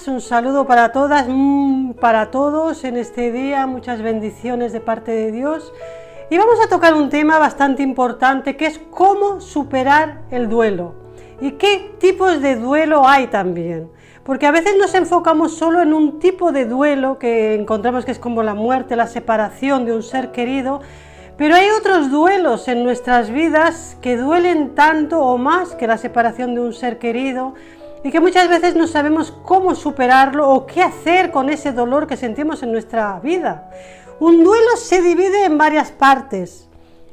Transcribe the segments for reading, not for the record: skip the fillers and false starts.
todas, un saludo para todas, para todos en este día, muchas bendiciones de parte de Dios. Y vamos a tocar un tema bastante importante que es cómo superar el duelo y qué tipos de duelo hay también. Porque a veces nos enfocamos solo en un tipo de duelo que encontramos que es como la muerte, la separación de un ser querido, pero hay otros duelos en nuestras vidas que duelen tanto o más que la separación de un ser querido y que muchas veces no sabemos cómo superarlo o qué hacer con ese dolor que sentimos en nuestra vida. Un duelo se divide en varias partes.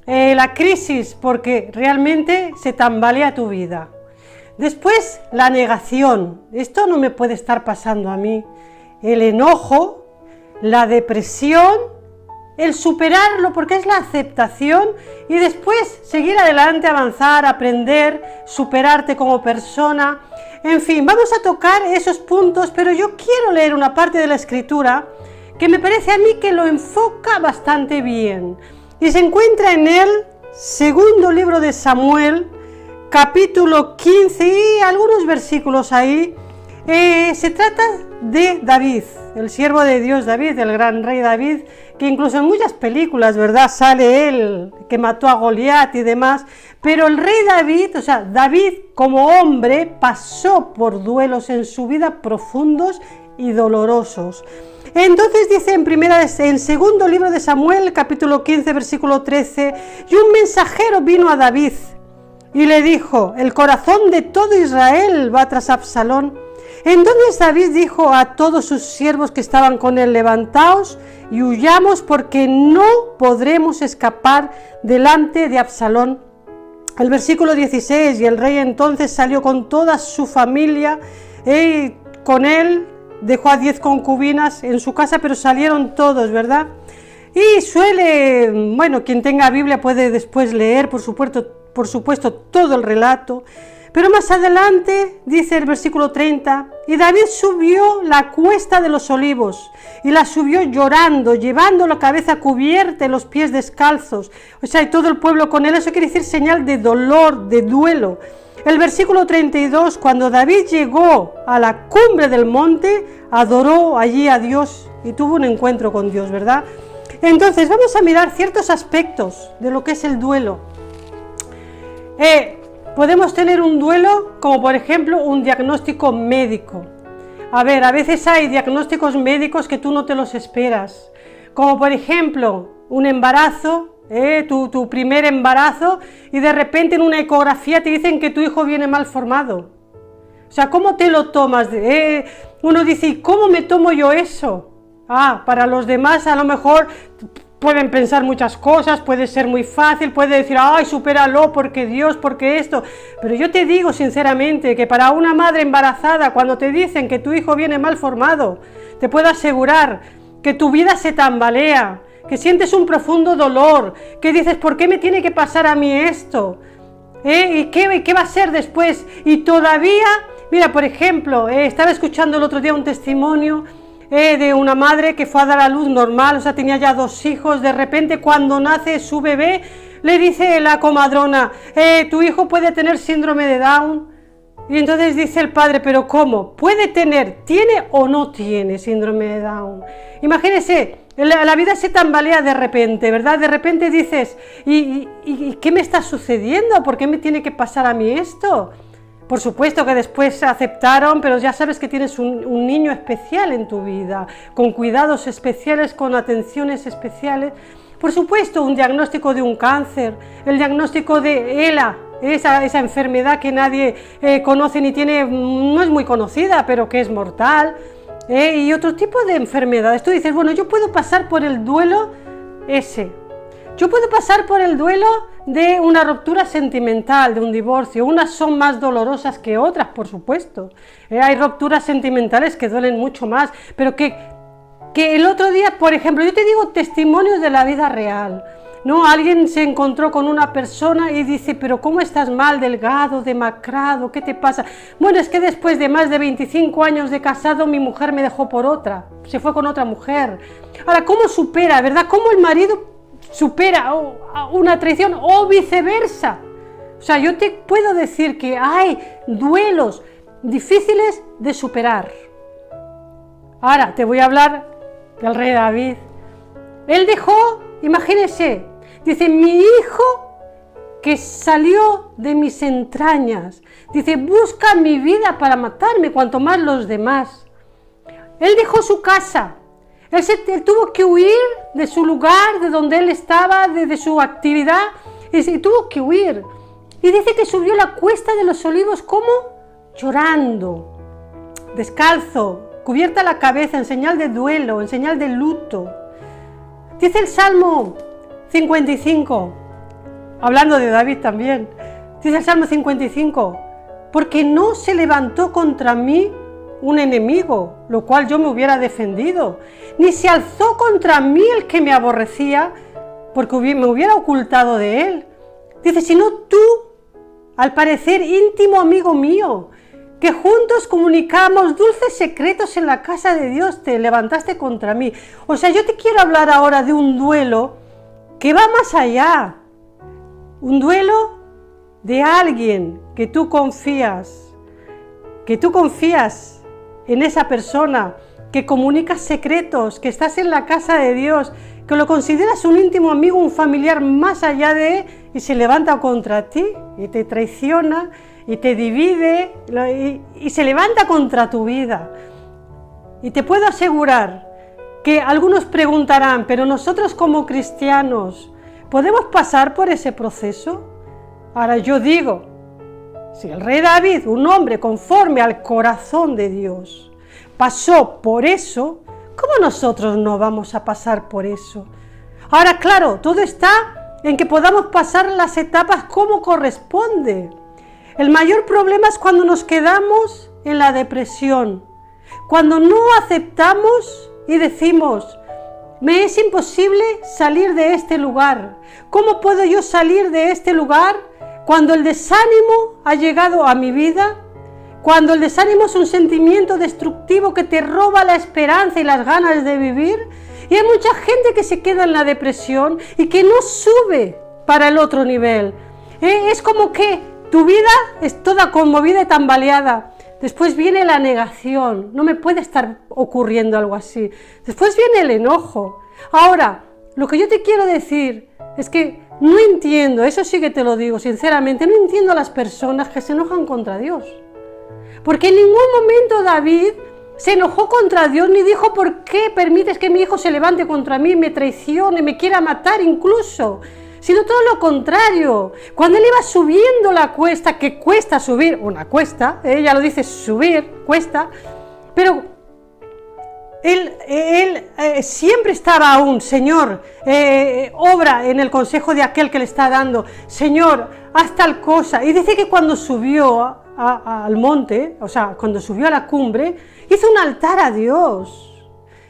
La crisis, porque realmente se tambalea tu vida. Después, la negación. Esto no me puede estar pasando a mí. El enojo, la depresión, el superarlo, porque es la aceptación, y después seguir adelante, avanzar, aprender, superarte como persona. En fin, vamos a tocar esos puntos, pero yo quiero leer una parte de la Escritura que me parece a mí que lo enfoca bastante bien. Y se encuentra en el segundo libro de Samuel, capítulo 15 y algunos versículos ahí. Se trata de David, el siervo de Dios David, el gran rey David, que incluso en muchas películas, ¿verdad?, sale él, que mató a Goliat y demás, pero el rey David, o sea, David como hombre pasó por duelos en su vida profundos y dolorosos. Entonces dice en segundo libro de Samuel, capítulo 15, versículo 13, y un mensajero vino a David y le dijo: el corazón de todo Israel va tras Absalón. Entonces David dijo a todos sus siervos que estaban con él: levantaos y huyamos, porque no podremos escapar delante de Absalón. El versículo 16, y el rey entonces salió con toda su familia, con él dejó a 10 concubinas en su casa, pero salieron todos, ¿verdad? Y quien tenga Biblia puede después leer, por supuesto, todo el relato. Pero más adelante dice el versículo 30, y David subió la cuesta de los olivos, y la subió llorando, llevando la cabeza cubierta y los pies descalzos. O sea, y todo el pueblo con él. Eso quiere decir señal de dolor, de duelo. El versículo 32, cuando David llegó a la cumbre del monte, adoró allí a Dios y tuvo un encuentro con Dios, ¿verdad? Entonces vamos a mirar ciertos aspectos de lo que es el duelo. Podemos tener un duelo como por ejemplo un diagnóstico médico. A veces hay diagnósticos médicos que tú no te los esperas, como por ejemplo un embarazo, tu primer embarazo, y de repente en una ecografía te dicen que tu hijo viene mal formado. O sea, ¿cómo te lo tomas? Uno dice: ¿y cómo me tomo yo eso? Para los demás a lo mejor pueden pensar muchas cosas, puede ser muy fácil, puede decir: ay, supéralo, porque Dios, porque esto. Pero yo te digo sinceramente que para una madre embarazada, cuando te dicen que tu hijo viene mal formado, te puedo asegurar que tu vida se tambalea, que sientes un profundo dolor, que dices: ¿por qué me tiene que pasar a mí esto? ¿Y qué va a ser después? Y todavía, mira, por ejemplo, estaba escuchando el otro día un testimonio de una madre que fue a dar a luz normal, o sea, tenía ya 2 hijos. De repente, cuando nace su bebé, le dice la comadrona: tu hijo puede tener síndrome de Down. Y entonces dice el padre: ¿pero cómo? ¿Tiene o no tiene síndrome de Down? Imagínense, la vida se tambalea de repente, ¿verdad? De repente dices: ¿y qué me está sucediendo? ¿Por qué me tiene que pasar a mí esto? Por supuesto que después aceptaron, pero ya sabes que tienes un niño especial en tu vida, con cuidados especiales, con atenciones especiales. Por supuesto, un diagnóstico de un cáncer, el diagnóstico de ELA, esa enfermedad que nadie conoce ni tiene, no es muy conocida, pero que es mortal, y otro tipo de enfermedades. Tú dices: bueno, yo puedo pasar por el duelo ese. Yo puedo pasar por el duelo de una ruptura sentimental, de un divorcio. Unas son más dolorosas que otras, por supuesto. Hay rupturas sentimentales que duelen mucho más, pero que el otro día, por ejemplo, yo te digo testimonios de la vida real, ¿no? Alguien se encontró con una persona y dice: ¿pero cómo estás mal, delgado, demacrado? ¿Qué te pasa? Bueno, es que después de más de 25 años de casado, mi mujer me dejó por otra, se fue con otra mujer. Ahora, ¿cómo supera, verdad? ¿Cómo el marido supera una traición o viceversa? O sea, yo te puedo decir que hay duelos difíciles de superar. Ahora te voy a hablar del rey David. Él dejó, imagínense, dice, mi hijo que salió de mis entrañas, dice, busca mi vida para matarme, cuanto más los demás. Él dejó su casa, él tuvo que huir de su lugar, de donde él estaba, de su actividad, y tuvo que huir. Y dice que subió la cuesta de los olivos, ¿cómo? Llorando, descalzo, cubierta la cabeza, en señal de duelo, en señal de luto. Dice el Salmo 55, hablando de David también, dice el Salmo 55, porque no se levantó contra mí un enemigo, lo cual yo me hubiera defendido, ni se alzó contra mí el que me aborrecía, porque me hubiera ocultado de él. Dice, sino tú, al parecer íntimo amigo mío, que juntos comunicamos dulces secretos en la casa de Dios, te levantaste contra mí. O sea, yo te quiero hablar ahora de un duelo que va más allá. Un duelo de alguien que tú confías en esa persona, que comunicas secretos, que estás en la casa de Dios, que lo consideras un íntimo amigo, un familiar más allá de, y se levanta contra ti y te traiciona y te divide y se levanta contra tu vida. Y te puedo asegurar que algunos preguntarán, pero nosotros como cristianos, ¿podemos pasar por ese proceso? Ahora yo digo, si el rey David, un hombre conforme al corazón de Dios, pasó por eso, ¿cómo nosotros no vamos a pasar por eso? Ahora, claro, todo está en que podamos pasar las etapas como corresponde. El mayor problema es cuando nos quedamos en la depresión, cuando no aceptamos y decimos, me es imposible salir de este lugar. ¿Cómo puedo yo salir de este lugar cuando el desánimo ha llegado a mi vida? Cuando el desánimo es un sentimiento destructivo que te roba la esperanza y las ganas de vivir. Y hay mucha gente que se queda en la depresión y que no sube para el otro nivel. Es como que tu vida es toda conmovida y tambaleada. Después viene la negación. No me puede estar ocurriendo algo así. Después viene el enojo. Ahora, lo que yo te quiero decir es que no entiendo, eso sí que te lo digo sinceramente, no entiendo a las personas que se enojan contra Dios. Porque en ningún momento David se enojó contra Dios ni dijo, ¿por qué permites que mi hijo se levante contra mí, me traicione, me quiera matar incluso? Sino todo lo contrario. Cuando él iba subiendo la cuesta, que cuesta subir, una cuesta, ella lo dice, subir, cuesta, pero él siempre estaba aún, Señor, obra en el consejo de aquel que le está dando, Señor, haz tal cosa. Y dice que cuando subió al monte, o sea, cuando subió a la cumbre, hizo un altar a Dios.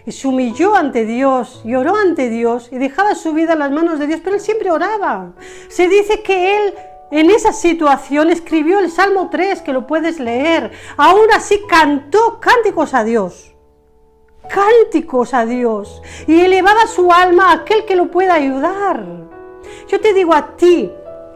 Y se humilló ante Dios, y oró ante Dios, y dejaba su vida en las manos de Dios, pero él siempre oraba. Se dice que él, en esa situación, escribió el Salmo 3, que lo puedes leer. Aún así cantó cánticos a Dios. Cánticos a Dios. Y elevaba su alma a aquel que lo pueda ayudar. Yo te digo a ti,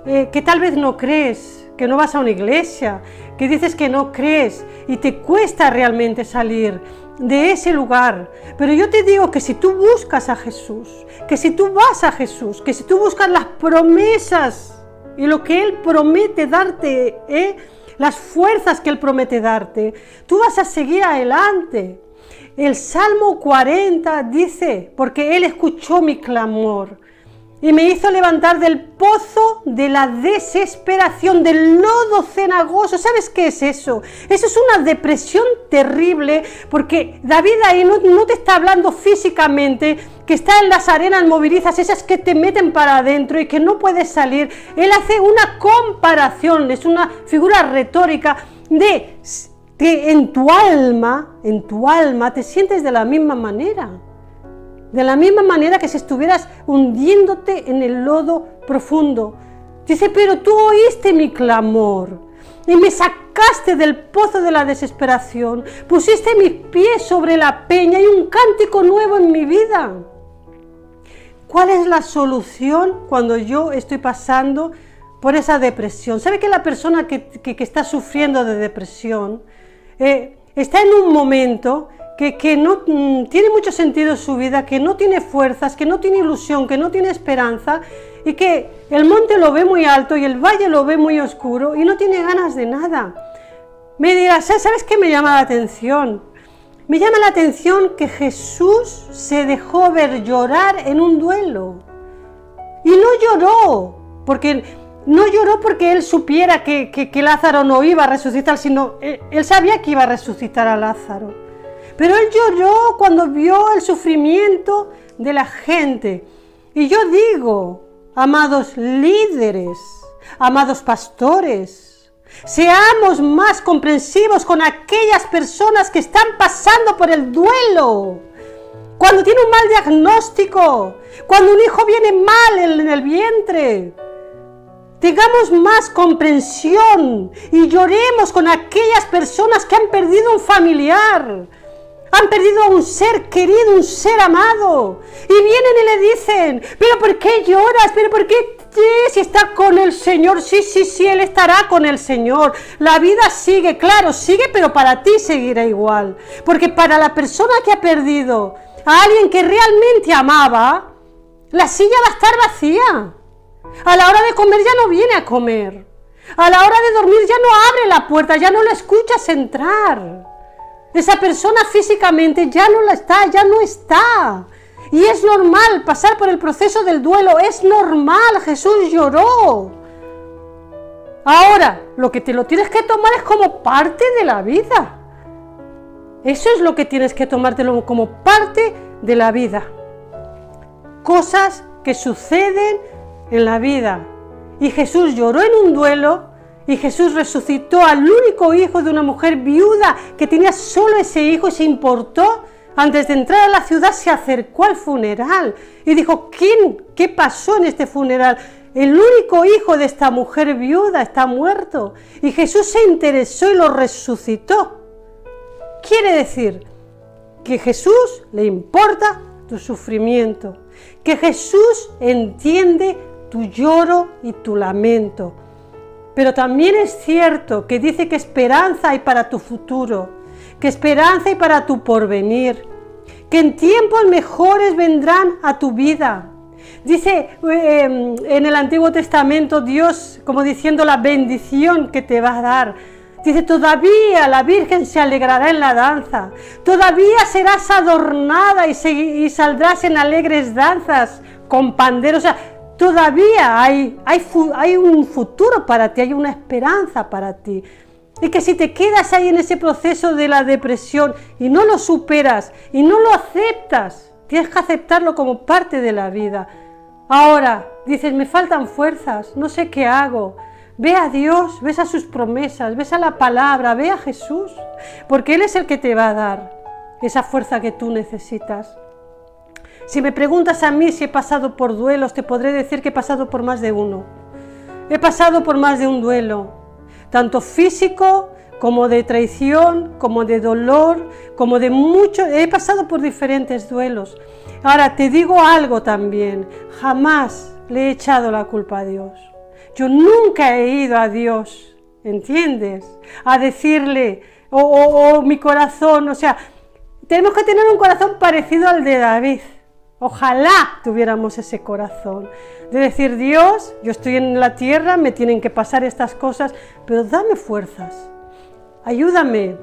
que tal vez no crees, que no vas a una iglesia, que dices que no crees, y te cuesta realmente salir de ese lugar, pero yo te digo que si tú buscas a Jesús, que si tú vas a Jesús, que si tú buscas las promesas y lo que Él promete darte, las fuerzas que Él promete darte, tú vas a seguir adelante. El Salmo 40 dice, porque Él escuchó mi clamor y me hizo levantar del pozo de la desesperación, del lodo cenagoso. ¿Sabes qué es eso? Eso es una depresión terrible, porque David ahí no te está hablando físicamente, que está en las arenas movilizas, esas que te meten para adentro y que no puedes salir. Él hace una comparación, es una figura retórica de que en tu alma te sientes de la misma manera. De la misma manera que si estuvieras hundiéndote en el lodo profundo. Dice, pero tú oíste mi clamor y me sacaste del pozo de la desesperación. Pusiste mis pies sobre la peña y un cántico nuevo en mi vida. ¿Cuál es la solución cuando yo estoy pasando por esa depresión? ¿Sabe que la persona que está sufriendo de depresión está en un momento que no tiene mucho sentido su vida, que no tiene fuerzas, que no tiene ilusión, que no tiene esperanza, y que el monte lo ve muy alto y el valle lo ve muy oscuro y no tiene ganas de nada. Me dirás, ¿sabes qué me llama la atención? Me llama la atención que Jesús se dejó ver llorar en un duelo. Y no lloró porque él supiera que Lázaro no iba a resucitar, sino él sabía que iba a resucitar a Lázaro. Pero él lloró cuando vio el sufrimiento de la gente. Y yo digo, amados líderes, amados pastores, seamos más comprensivos con aquellas personas que están pasando por el duelo. Cuando tiene un mal diagnóstico, cuando un hijo viene mal en el vientre, tengamos más comprensión y lloremos con aquellas personas que han perdido un familiar, han perdido a un ser querido, un ser amado, y vienen y le dicen, pero ¿por qué lloras? ¿Pero por qué? Si está con el Señor, sí, Él estará con el Señor. La vida sigue, claro, sigue, pero para ti seguirá igual. Porque para la persona que ha perdido a alguien que realmente amaba, la silla va a estar vacía. A la hora de comer ya no viene a comer. A la hora de dormir ya no abre la puerta, ya no la escuchas entrar. Esa persona físicamente ya no está. Y es normal pasar por el proceso del duelo, es normal, Jesús lloró. Ahora, lo que te lo tienes que tomar es como parte de la vida. Eso es lo que tienes que tomártelo como parte de la vida. Cosas que suceden en la vida. Y Jesús lloró en un duelo, y Jesús resucitó al único hijo de una mujer viuda que tenía solo ese hijo y se importó. Antes de entrar a la ciudad se acercó al funeral y dijo, ¿qué pasó en este funeral? El único hijo de esta mujer viuda está muerto. Y Jesús se interesó y lo resucitó. Quiere decir que Jesús le importa tu sufrimiento, que Jesús entiende tu lloro y tu lamento. Pero también es cierto que dice que esperanza hay para tu futuro, que esperanza hay para tu porvenir, que en tiempos mejores vendrán a tu vida. Dice en el Antiguo Testamento Dios como diciendo la bendición que te va a dar. Dice, todavía la Virgen se alegrará en la danza, todavía serás adornada y saldrás en alegres danzas con panderos. O sea, todavía hay un futuro para ti, hay una esperanza para ti. Y que si te quedas ahí en ese proceso de la depresión y no lo superas y no lo aceptas, tienes que aceptarlo como parte de la vida. Ahora dices, me faltan fuerzas, no sé qué hago. Ve a Dios, ves a sus promesas, ves a la palabra, ve a Jesús, porque Él es el que te va a dar esa fuerza que tú necesitas. Si me preguntas a mí si he pasado por duelos, te podré decir que he pasado por más de uno. He pasado por más de un duelo. Tanto físico, como de traición, como de dolor, como de mucho. He pasado por diferentes duelos. Ahora, te digo algo también. Jamás le he echado la culpa a Dios. Yo nunca he ido a Dios, ¿entiendes? A decirle, mi corazón, o sea, tenemos que tener un corazón parecido al de David. Ojalá tuviéramos ese corazón de decir, Dios, yo estoy en la tierra, me tienen que pasar estas cosas, pero dame fuerzas, ayúdame.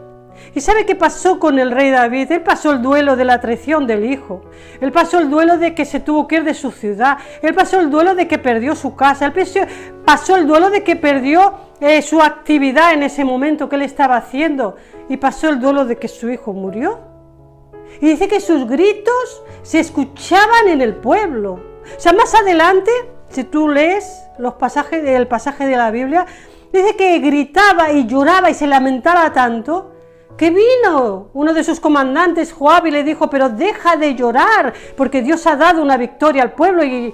¿Y sabe qué pasó con el rey David? Él pasó el duelo de la traición del hijo, él pasó el duelo de que se tuvo que ir de su ciudad, él pasó el duelo de que perdió su casa, él pasó el duelo de que perdió su actividad en ese momento que él estaba haciendo, y pasó el duelo de que su hijo murió. Y dice que sus gritos se escuchaban en el pueblo. O sea, más adelante, si tú lees el pasaje de la Biblia, dice que gritaba y lloraba y se lamentaba tanto, que vino uno de sus comandantes, Joab, y le dijo, pero deja de llorar, porque Dios ha dado una victoria al pueblo y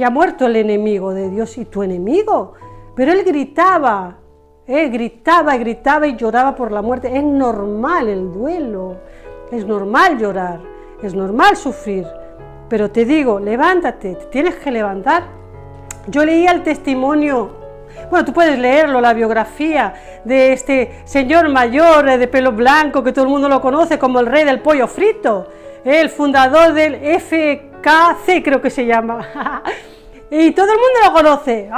ha muerto el enemigo de Dios y tu enemigo. Pero él gritaba y lloraba por la muerte. Es normal el duelo. Es normal llorar, es normal sufrir, pero te digo, levántate, te tienes que levantar. Yo leía el testimonio Bueno, tú puedes leerlo, la biografía de este señor mayor de pelo blanco que todo el mundo lo conoce como el rey del pollo frito, el fundador del FKC, creo que se llama. Y todo el mundo lo conoce.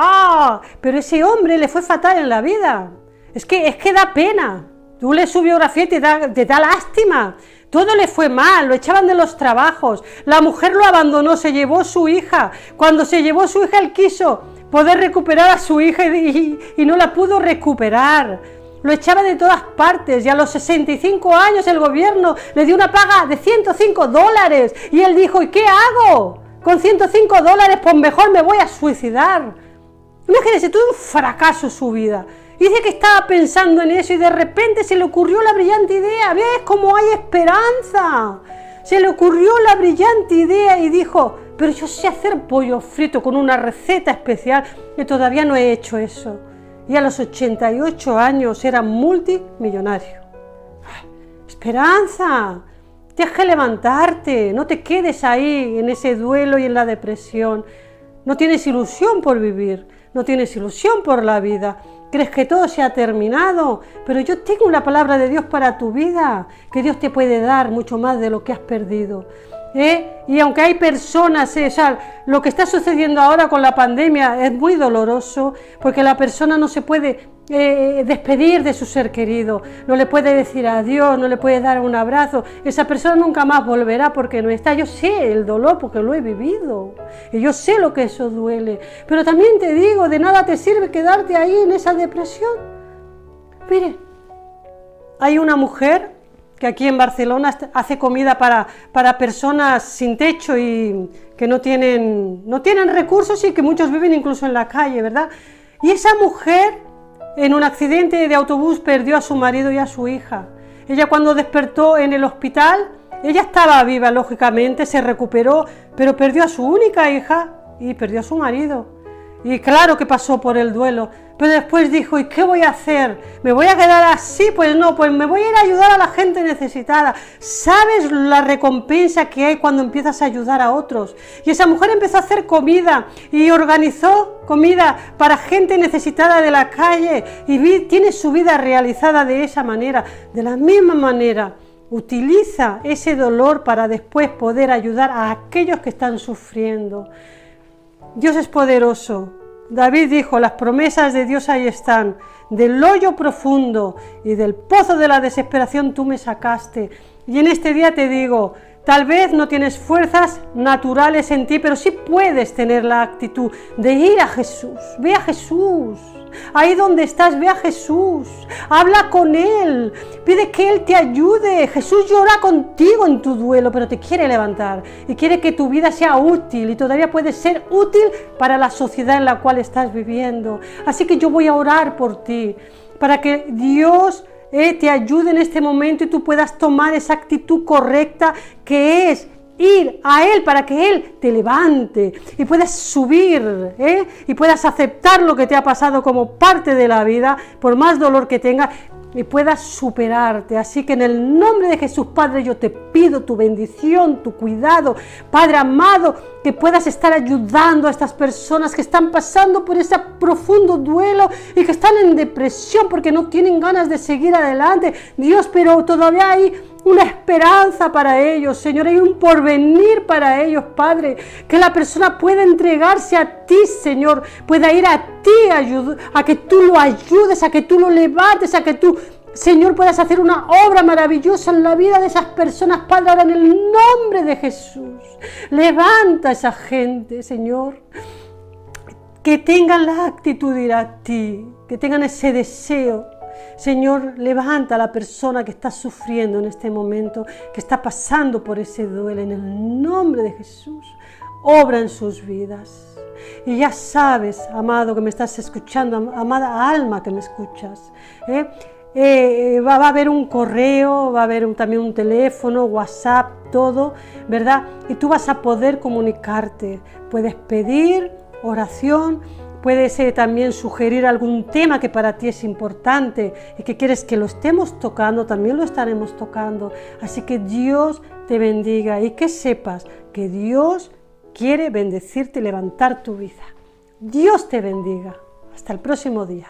Pero ese hombre le fue fatal en la vida. Es que da pena. Tú lees su biografía y te da lástima. Todo le fue mal, lo echaban de los trabajos. La mujer lo abandonó, se llevó su hija. Cuando se llevó su hija, él quiso poder recuperar a su hija y no la pudo recuperar. Lo echaba de todas partes y a los 65 años el gobierno le dio una paga de $105. Y él dijo, ¿y qué hago? Con $105, pues mejor me voy a suicidar. Imagínense, todo un fracaso su vida. Dice que estaba pensando en eso y de repente se le ocurrió la brillante idea. ¿Ves cómo hay esperanza? Se le ocurrió la brillante idea y dijo, pero yo sé hacer pollo frito con una receta especial y todavía no he hecho eso. Y a los 88 años era multimillonario. ¡Esperanza! Tienes que levantarte, no te quedes ahí en ese duelo y en la depresión. No tienes ilusión por vivir, no tienes ilusión por la vida. Crees que todo se ha terminado, pero yo tengo una palabra de Dios para tu vida, que Dios te puede dar mucho más de lo que has perdido. Y aunque hay personas, lo que está sucediendo ahora con la pandemia es muy doloroso, porque la persona no se puede despedir de su ser querido, no le puede decir adiós, no le puede dar un abrazo, esa persona nunca más volverá porque no está. Yo sé el dolor porque lo he vivido y yo sé lo que eso duele, pero también te digo, de nada te sirve quedarte ahí en esa depresión. Mire, hay una mujer que aquí en Barcelona hace comida para personas sin techo y que no tienen recursos y que muchos viven incluso en la calle, ¿verdad? Y esa mujer en un accidente de autobús perdió a su marido y a su hija. Ella cuando despertó en el hospital, ella estaba viva lógicamente, se recuperó, pero perdió a su única hija y perdió a su marido. Y claro que pasó por el duelo, pero después dijo, ¿y qué voy a hacer? ¿Me voy a quedar así? Pues no, pues me voy a ir a ayudar a la gente necesitada. ¿Sabes la recompensa que hay cuando empiezas a ayudar a otros? Y esa mujer empezó a hacer comida y organizó comida para gente necesitada de la calle y tiene su vida realizada de esa manera. De la misma manera, utiliza ese dolor para después poder ayudar a aquellos que están sufriendo. Dios es poderoso. David dijo, las promesas de Dios ahí están. Del hoyo profundo y del pozo de la desesperación tú me sacaste. Y en este día te digo, tal vez no tienes fuerzas naturales en ti, pero sí puedes tener la actitud de ir a Jesús. Ve a Jesús. Ahí donde estás, ve a Jesús. Habla con Él. Pide que Él te ayude. Jesús llora contigo en tu duelo, pero te quiere levantar y quiere que tu vida sea útil y todavía puedes ser útil para la sociedad en la cual estás viviendo. Así que yo voy a orar por ti para que Dios te ayude en este momento y tú puedas tomar esa actitud correcta que es ir a Él para que Él te levante y puedas subir y puedas aceptar lo que te ha pasado como parte de la vida, por más dolor que tengas, y puedas superarte. Así que en el nombre de Jesús, Padre, yo te pido tu bendición, tu cuidado, Padre amado, que puedas estar ayudando a estas personas que están pasando por ese profundo duelo y que están en depresión porque no tienen ganas de seguir adelante, Dios, pero todavía hay una esperanza para ellos, Señor, hay un porvenir para ellos, Padre, que la persona pueda entregarse a ti, Señor, pueda ir a ti a que tú lo ayudes, a que tú lo levantes, a que tú, Señor, puedas hacer una obra maravillosa en la vida de esas personas, Padre, ahora en el nombre de Jesús. Levanta a esa gente, Señor, que tengan la actitud de ir a ti, que tengan ese deseo. Señor, levanta a la persona que está sufriendo en este momento, que está pasando por ese duelo, en el nombre de Jesús. Obra en sus vidas. Y ya sabes, amado, que me estás escuchando, amada alma que me escuchas, va a haber un correo, va a haber también un teléfono, WhatsApp, todo, ¿verdad? Y tú vas a poder comunicarte. Puedes pedir oración. Puedes también sugerir algún tema que para ti es importante y que quieres que lo estemos tocando, también lo estaremos tocando. Así que Dios te bendiga y que sepas que Dios quiere bendecirte y levantar tu vida. Dios te bendiga. Hasta el próximo día.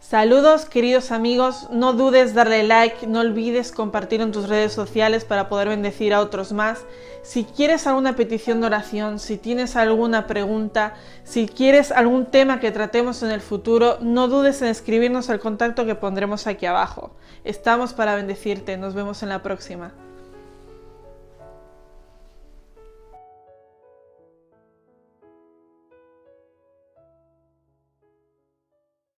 Saludos queridos amigos, no dudes darle like, no olvides compartir en tus redes sociales para poder bendecir a otros más. Si quieres alguna petición de oración, si tienes alguna pregunta, si quieres algún tema que tratemos en el futuro, no dudes en escribirnos al contacto que pondremos aquí abajo. Estamos para bendecirte, nos vemos en la próxima.